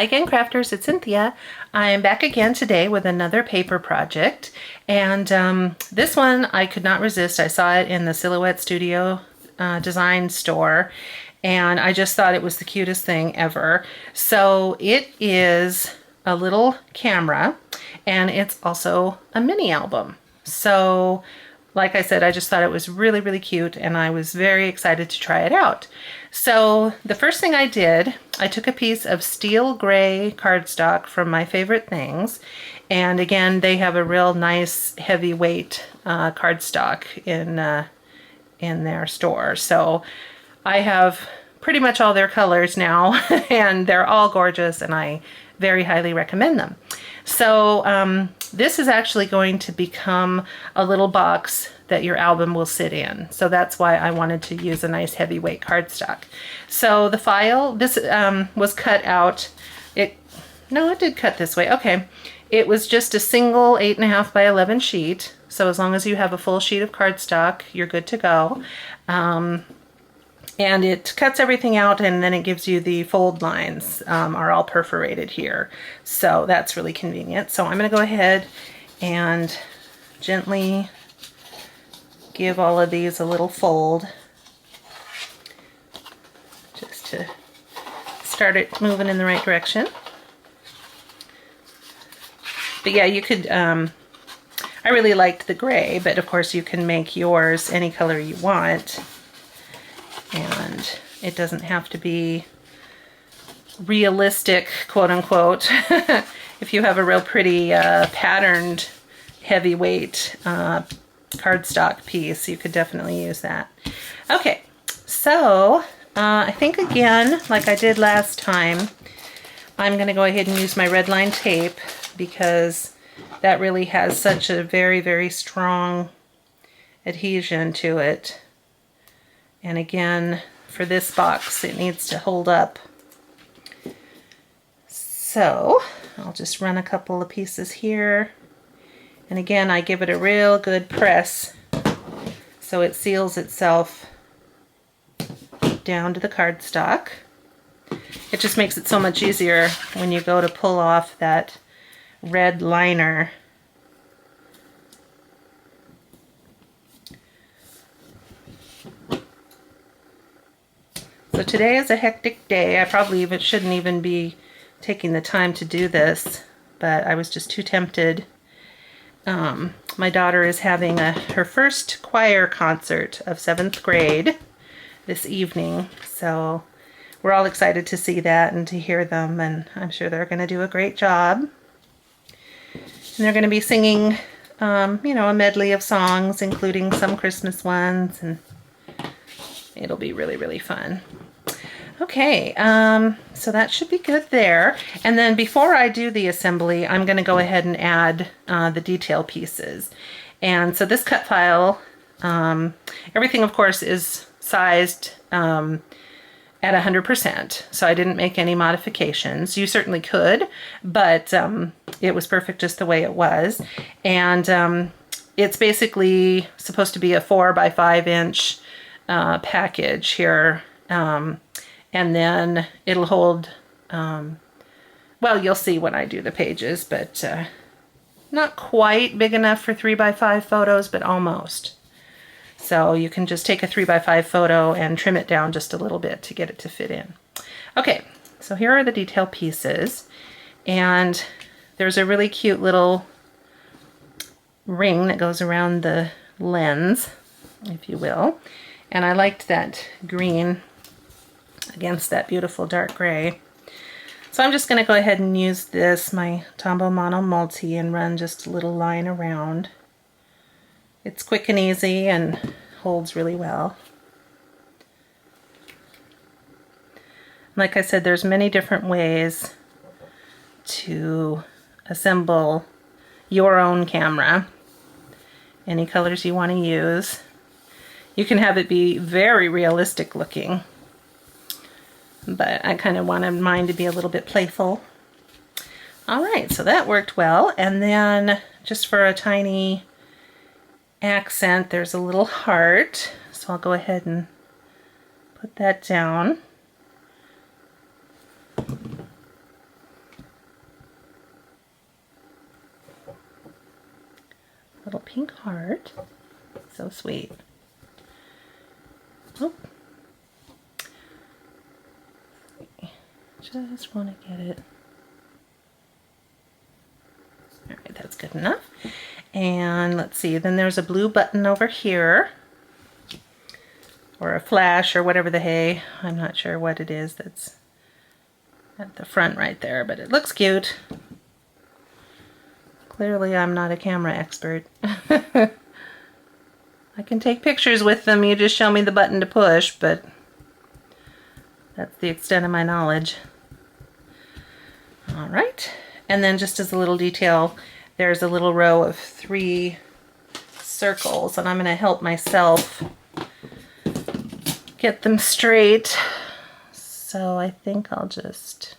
Hi again, crafters, it's Cynthia. I'm back again today with another paper project, and this one I could not resist. I saw it in the Silhouette Studio design store, and I just thought it was the cutest thing ever. So it is a little camera, and it's also a mini album. So like I said, I just thought it was really, really cute, and I was very excited to try it out. So the first thing I did, I took a piece of steel gray cardstock from My Favorite Things, and again, they have a real nice heavyweight cardstock in their store. So I have pretty much all their colors now, and they're all gorgeous, and I very highly recommend them. So this is actually going to become a little box that your album will sit in. So that's why I wanted to use a nice heavyweight cardstock. So the file, this was cut out. It did cut this way. Okay. It was just a single 8.5 by 11 sheet. So as long as you have a full sheet of cardstock, you're good to go. And it cuts everything out, and then it gives you the fold lines are all perforated here. So that's really convenient. So I'm going to go ahead and gently give all of these a little fold just to start it moving in the right direction. But yeah, you could, I really liked the gray, but of course you can make yours any color you want. And it doesn't have to be realistic, quote unquote. If you have a real pretty patterned heavyweight cardstock piece, you could definitely use that. Okay, so I think again, like I did last time, I'm going to go ahead and use my red line tape because that really has such a very, very strong adhesion to it. And again, for this box, it needs to hold up. So I'll just run a couple of pieces here. And again, I give it a real good press so it seals itself down to the cardstock. It just makes it so much easier when you go to pull off that red liner. So today is a hectic day. I probably shouldn't even be taking the time to do this, but I was just too tempted. My daughter is having her first choir concert of 7th grade this evening, so we're all excited to see that and to hear them, and I'm sure they're going to do a great job. And they're going to be singing, you know, a medley of songs, including some Christmas ones, and it'll be really, really fun. Okay, so that should be good there. And then before I do the assembly, I'm going to go ahead and add the detail pieces. And so this cut file, everything of course is sized at 100%, so I didn't make any modifications. You certainly could, but it was perfect just the way it was. And it's basically supposed to be a 4 by 5 inch package here. And then it'll hold, well, you'll see when I do the pages, but not quite big enough for 3 by 5 photos, but almost. So you can just take a 3 by 5 photo and trim it down just a little bit to get it to fit in. Okay, so here are the detail pieces, and there's a really cute little ring that goes around the lens, if you will. And I liked that green against that beautiful dark gray. So I'm just going to go ahead and use this, my Tombow Mono Multi, and run just a little line around. It's quick and easy and holds really well. Like I said, there's many different ways to assemble your own camera. Any colors you want to use. You can have it be very realistic looking, but I kind of wanted mine to be a little bit playful. Alright, so that worked well. And then just for a tiny accent, there's a little heart. So I'll go ahead and put that down. little pink heart. So sweet. Oh. Just want to get it. All right, that's good enough. And let's see, then there's a blue button over here, or a flash, or whatever the hey. I'm not sure what it is that's at the front right there, but it looks cute. Clearly I'm not a camera expert. I can take pictures with them, you just show me the button to push, but that's the extent of my knowledge. All right, and then just as a little detail, there's a little row of 3 circles, and I'm going to help myself get them straight. So I think I'll just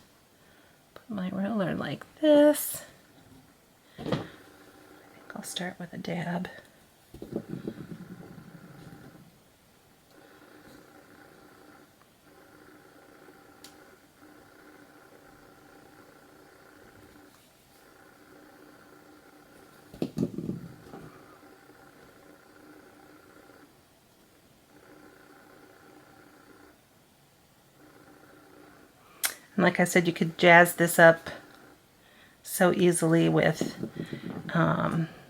put my ruler like this. I think I'll start with a dab. And like I said, you could jazz this up so easily with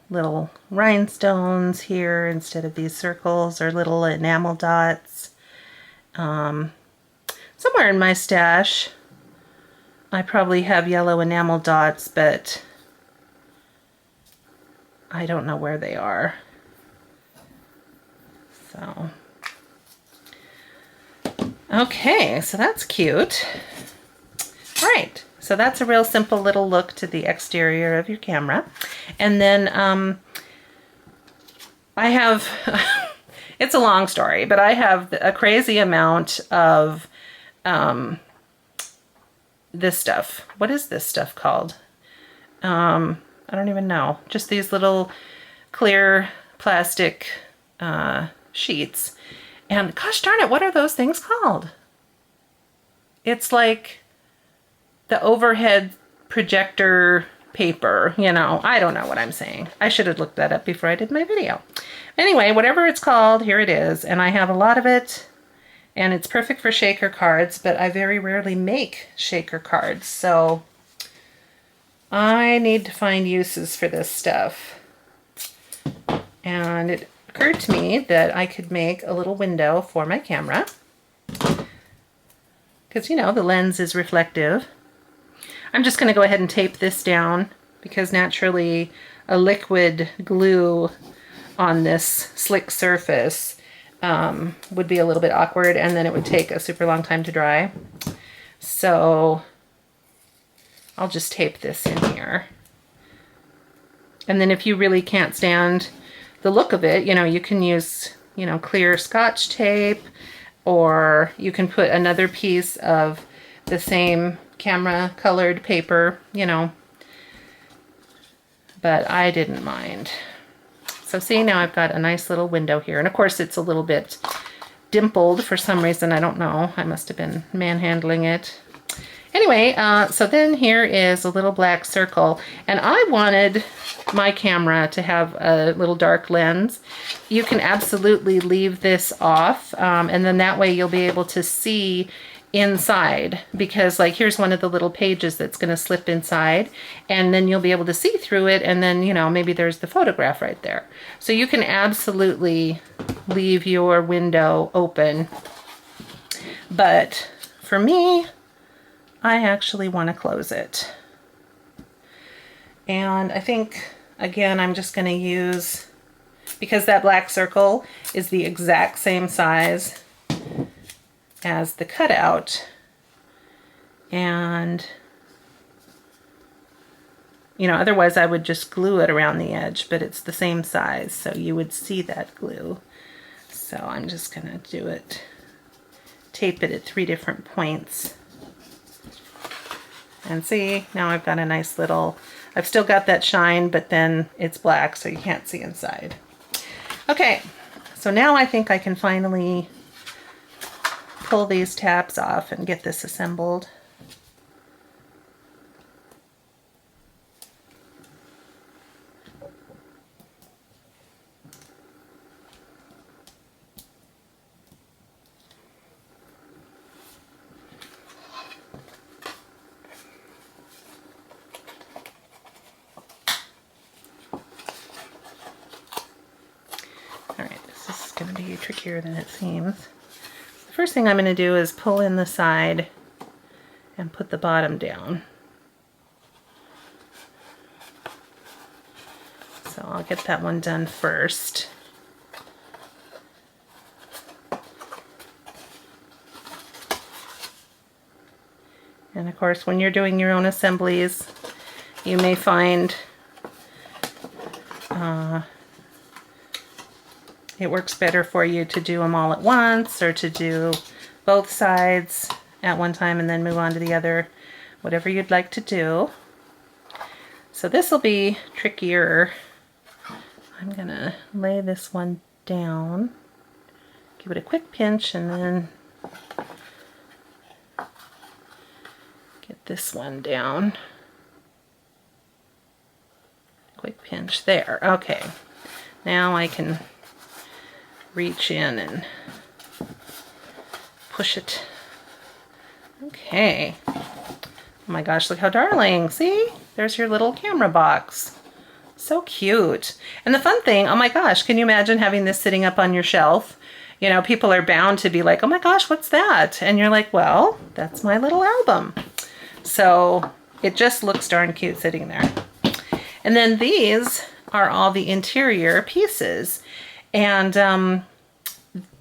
little rhinestones here instead of these circles, or little enamel dots. Somewhere in my stash I probably have yellow enamel dots, but I don't know where they are. So, okay, so that's cute. All right, so that's a real simple little look to the exterior of your camera. And then I have, it's a long story, but I have a crazy amount of this stuff. What is this stuff called? I don't even know. Just these little clear plastic sheets. And gosh darn it, what are those things called? It's like the overhead projector paper, you know. I don't know what I'm saying. I should have looked that up before I did my video. Anyway, whatever it's called, here it is. And I have a lot of it, and it's perfect for shaker cards, but I very rarely make shaker cards, so I need to find uses for this stuff. And it occurred to me that I could make a little window for my camera, because, you know, the lens is reflective. I'm just going to go ahead and tape this down, because naturally a liquid glue on this slick surface would be a little bit awkward, and then it would take a super long time to dry. So I'll just tape this in here. And then if you really can't stand the look of it, you know, you can use, you know, clear Scotch tape, or you can put another piece of the same camera colored paper, you know, but I didn't mind. So see, now I've got a nice little window here, and of course it's a little bit dimpled for some reason. I don't know, I must have been manhandling it. Anyway, so then here is a little black circle, and I wanted my camera to have a little dark lens. You can absolutely leave this off, and then that way you'll be able to see inside, because like here's one of the little pages that's going to slip inside, and then you'll be able to see through it, and then, you know, maybe there's the photograph right there. So you can absolutely leave your window open, but for me, I actually want to close it. And I think, again, I'm just going to use, because that black circle is the exact same size as the cutout, and, you know, otherwise I would just glue it around the edge, but it's the same size, so you would see that glue. So I'm just going to do it, tape it at 3 different points. And see, now I've got a nice little, I've still got that shine, but then it's black, so you can't see inside. Okay, so now I think I can finally pull these tabs off and get this assembled. going to be trickier than it seems. The first thing I'm going to do is pull in the side and put the bottom down. So I'll get that one done first. And of course, when you're doing your own assemblies, you may find it works better for you to do them all at once, or to do both sides at one time and then move on to the other, whatever you'd like to do. So this will be trickier. I'm gonna lay this one down, give it a quick pinch, and then get this one down. Quick pinch there. Okay, now I can reach in and push it. Okay. Oh my gosh, look how darling. See? There's your little camera box. So cute. And the fun thing, oh my gosh, can you imagine having this sitting up on your shelf? You know, people are bound to be like, oh my gosh, what's that? And you're like, well, that's my little album. So it just looks darn cute sitting there. And then these are all the interior pieces. And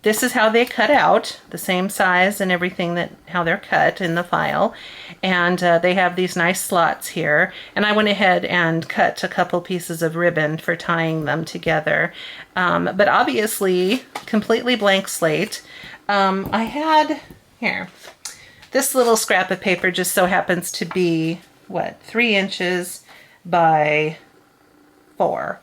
this is how they cut out, the same size and everything, that how they're cut in the file. And they have these nice slots here. And I went ahead and cut a couple pieces of ribbon for tying them together. But obviously, completely blank slate. I had, here, this little scrap of paper just so happens to be, what, 3 inches by 4.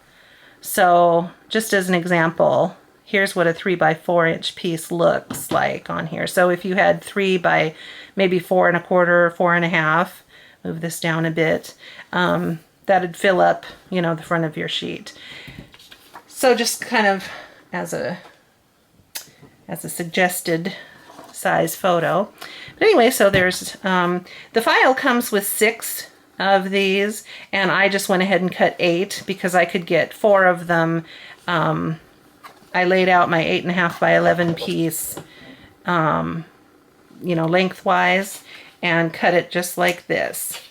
So just as an example, here's what a 3 by 4 inch piece looks like on here. So if you had 3 by maybe 4 1/4, 4 1/2, move this down a bit, that'd fill up, you know, the front of your sheet. So just kind of as a suggested size photo. But anyway, so there's, the file comes with 6 of these, and I just went ahead and cut 8 because I could get 4 of them. I laid out my 8 1/2 by 11 piece, you know, lengthwise, and cut it just like this.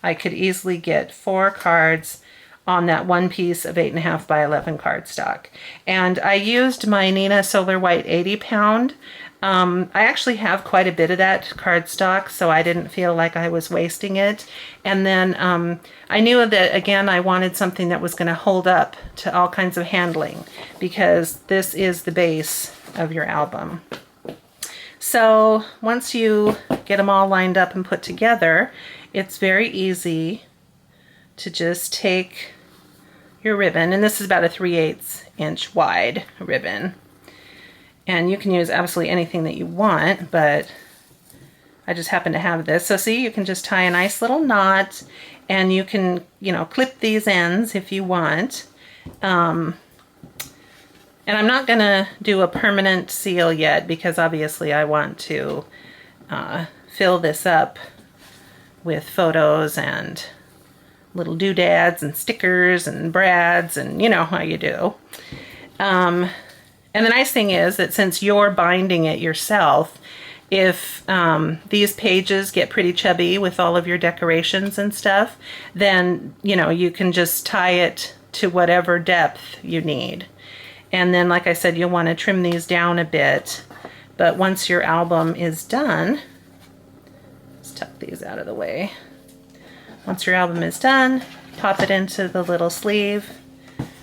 I could easily get 4 cards on that one piece of 8 1/2 by 11 cardstock. And I used my Neenah Solar White 80 pound. I actually have quite a bit of that cardstock, so I didn't feel like I was wasting it. And then I knew that, again, I wanted something that was going to hold up to all kinds of handling, because this is the base of your album. So once you get them all lined up and put together, it's very easy to just take your ribbon, and this is about a 3/8 inch wide ribbon. And you can use absolutely anything that you want, but I just happen to have this. So see, you can just tie a nice little knot, and you can, you know, clip these ends if you want. And I'm not gonna do a permanent seal yet, because obviously I want to fill this up with photos and little doodads and stickers and brads, and you know how you do. And the nice thing is that since you're binding it yourself, if these pages get pretty chubby with all of your decorations and stuff, then, you know, you can just tie it to whatever depth you need. And then, like I said, you'll want to trim these down a bit. But once your album is done, let's tuck these out of the way. Once your album is done, pop it into the little sleeve,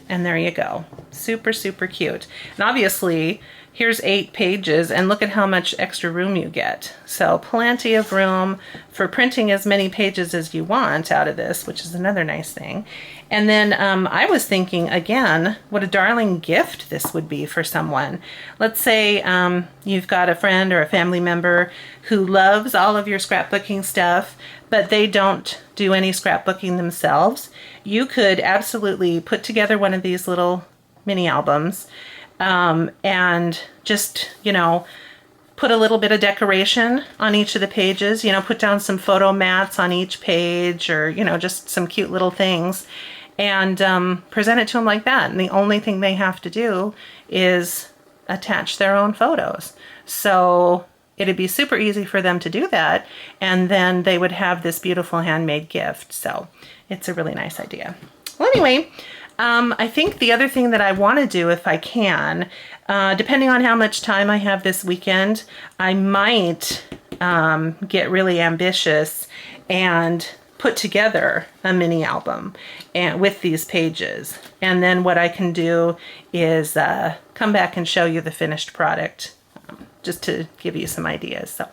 and there you go. Super, super cute. And obviously, here's 8 pages, and look at how much extra room you get. So plenty of room for printing as many pages as you want out of this, which is another nice thing. And then I was thinking, again, what a darling gift this would be for someone. Let's say you've got a friend or a family member who loves all of your scrapbooking stuff, but they don't do any scrapbooking themselves. You could absolutely put together one of these little mini albums and just, you know, put a little bit of decoration on each of the pages, you know, put down some photo mats on each page, or, you know, just some cute little things, and present it to them like that. And the only thing they have to do is attach their own photos. So it'd be super easy for them to do that, and then they would have this beautiful handmade gift. So it's a really nice idea. Well, anyway, I think the other thing that I want to do, if I can, depending on how much time I have this weekend, I might get really ambitious and put together a mini album and with these pages. And then what I can do is come back and show you the finished product, just to give you some ideas. So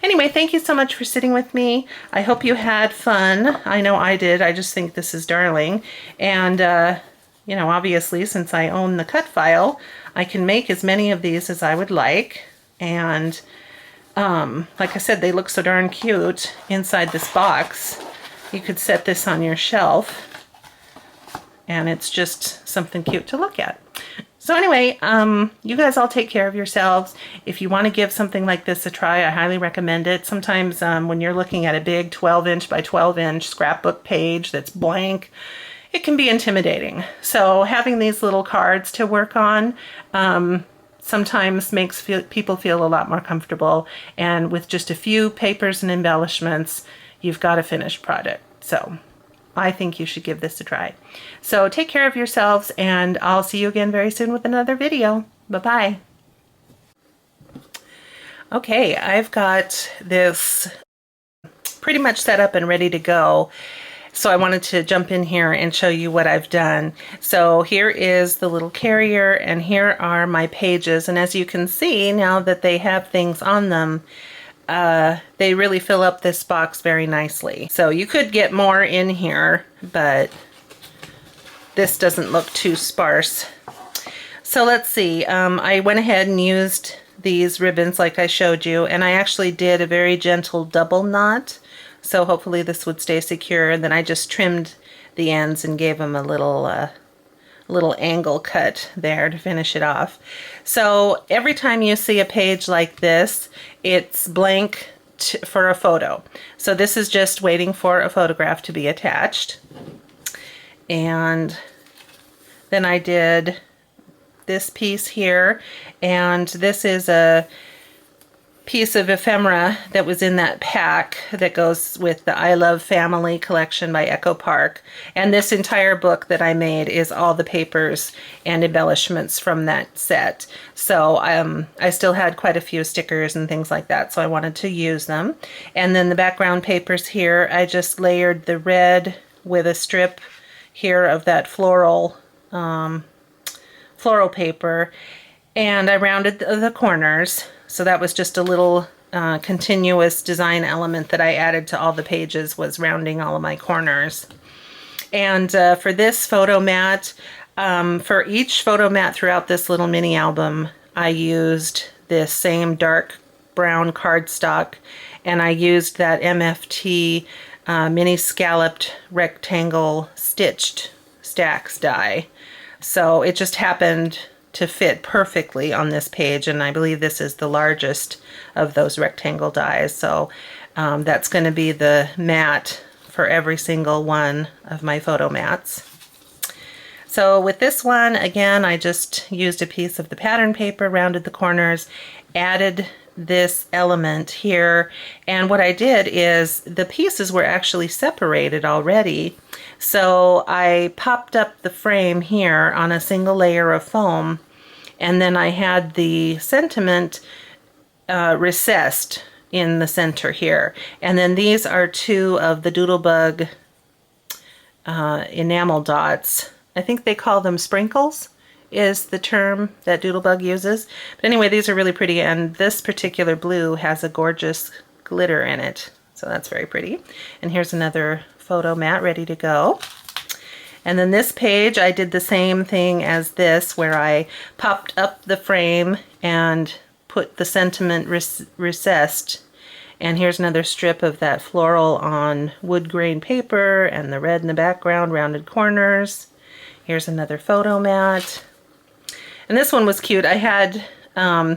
anyway, thank you so much for sitting with me. I hope you had fun. I know I did. I just think this is darling. And, you know, obviously, since I own the cut file, I can make as many of these as I would like. And like I said, they look so darn cute inside this box. You could set this on your shelf, and it's just something cute to look at. So anyway, you guys all take care of yourselves. If you want to give something like this a try, I highly recommend it. Sometimes when you're looking at a big 12-inch by 12-inch scrapbook page that's blank, it can be intimidating. So having these little cards to work on sometimes makes people feel a lot more comfortable. And with just a few papers and embellishments, you've got a finished product. So I think you should give this a try. So take care of yourselves, and I'll see you again very soon with another video. Bye-bye. Okay, I've got this pretty much set up and ready to go. So I wanted to jump in here and show you what I've done. So here is the little carrier, and here are my pages. And as you can see, now that they have things on them, they really fill up this box very nicely. So you could get more in here, but this doesn't look too sparse. So let's see, I went ahead and used these ribbons like I showed you, and I actually did a very gentle double knot. So hopefully this would stay secure, and then I just trimmed the ends and gave them a little angle cut there to finish it off. So every time you see a page like this, it's blank for a photo. So this is just waiting for a photograph to be attached. And then I did this piece here, and this is a piece of ephemera that was in that pack that goes with the I Love Family collection by Echo Park. And this entire book that I made is all the papers and embellishments from that set. So I still had quite a few stickers and things like that, so I wanted to use them. And then the background papers here, I just layered the red with a strip here of that floral paper, and I rounded the corners. So that was just a little continuous design element that I added to all the pages, was rounding all of my corners. And for this photo mat, for each photo mat throughout this little mini album, I used this same dark brown cardstock, and I used that MFT mini scalloped rectangle stitched stacks die. So it just happened to fit perfectly on this page, and I believe this is the largest of those rectangle dies. So that's going to be the mat for every single one of my photo mats. So with this one, again, I just used a piece of the pattern paper, rounded the corners, added this element here, and what I did is the pieces were actually separated already. So I popped up the frame here on a single layer of foam, and then I had the sentiment recessed in the center here. And then these are two of the Doodlebug enamel dots. I think they call them sprinkles is the term that Doodlebug uses. But anyway, these are really pretty, and this particular blue has a gorgeous glitter in it. So that's very pretty. And here's another photo mat ready to go. And then this page, I did the same thing as this, where I popped up the frame and put the sentiment recessed. And here's another strip of that floral on wood grain paper, and the red in the background, rounded corners. Here's another photo mat. And this one was cute. I had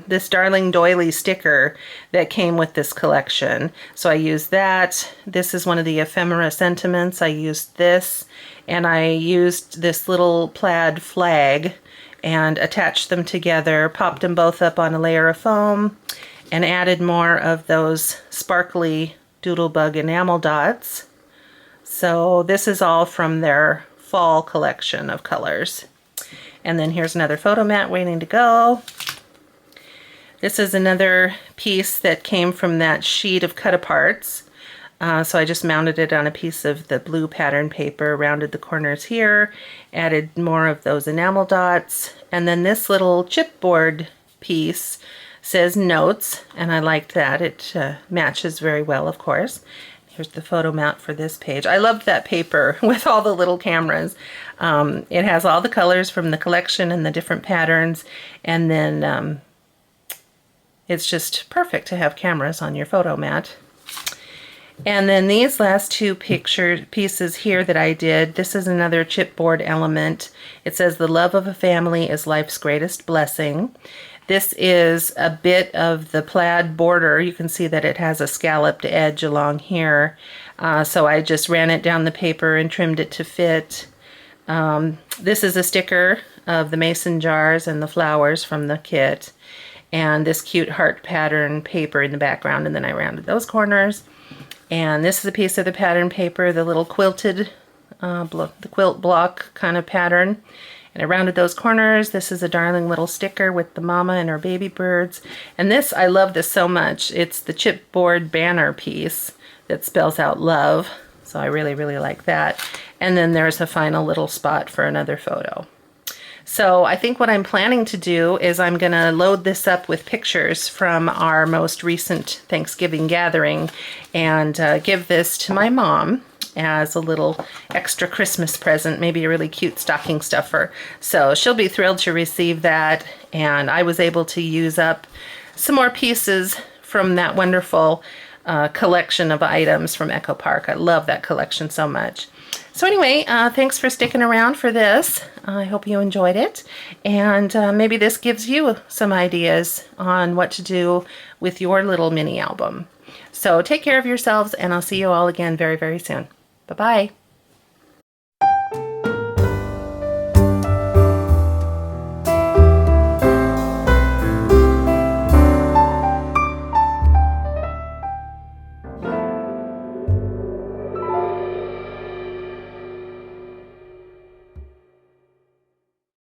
this Darling Doily sticker that came with this collection. So I used that. This is one of the ephemera sentiments. I used this, and I used this little plaid flag and attached them together, popped them both up on a layer of foam, and added more of those sparkly doodlebug enamel dots. So this is all from their fall collection of colors. And then here's another photo mat waiting to go. This is another piece that came from that sheet of cut-aparts. So I just mounted it on a piece of the blue pattern paper, rounded the corners here, added more of those enamel dots, and then this little chipboard piece says notes, and I liked that. It matches very well, of course. Here's the photo mat for this page. I loved that paper with all the little cameras. It has all the colors from the collection and the different patterns, and then it's just perfect to have cameras on your photo mat. And then these last two pieces here that I did, this is another chipboard element. It says, "The love of a family is life's greatest blessing." This is a bit of the plaid border. You can see that it has a scalloped edge along here. So I just ran it down the paper and trimmed it to fit. This is a sticker of the mason jars and the flowers from the kit, and this cute heart pattern paper in the background, and then I rounded those corners. And this is a piece of the pattern paper, the little quilted, the quilt block kind of pattern. And I rounded those corners. This is a darling little sticker with the mama and her baby birds. And this, I love this so much. It's the chipboard banner piece that spells out love. So I really, really like that. And then there's a final little spot for another photo. So I think what I'm planning to do is I'm going to load this up with pictures from our most recent Thanksgiving gathering and give this to my mom as a little extra Christmas present, maybe a really cute stocking stuffer. So she'll be thrilled to receive that, and I was able to use up some more pieces from that wonderful collection of items from Echo Park. I love that collection so much. So anyway, thanks for sticking around for this. I hope you enjoyed it, and maybe this gives you some ideas on what to do with your little mini album. So take care of yourselves, and I'll see you all again very, very soon. Bye-bye.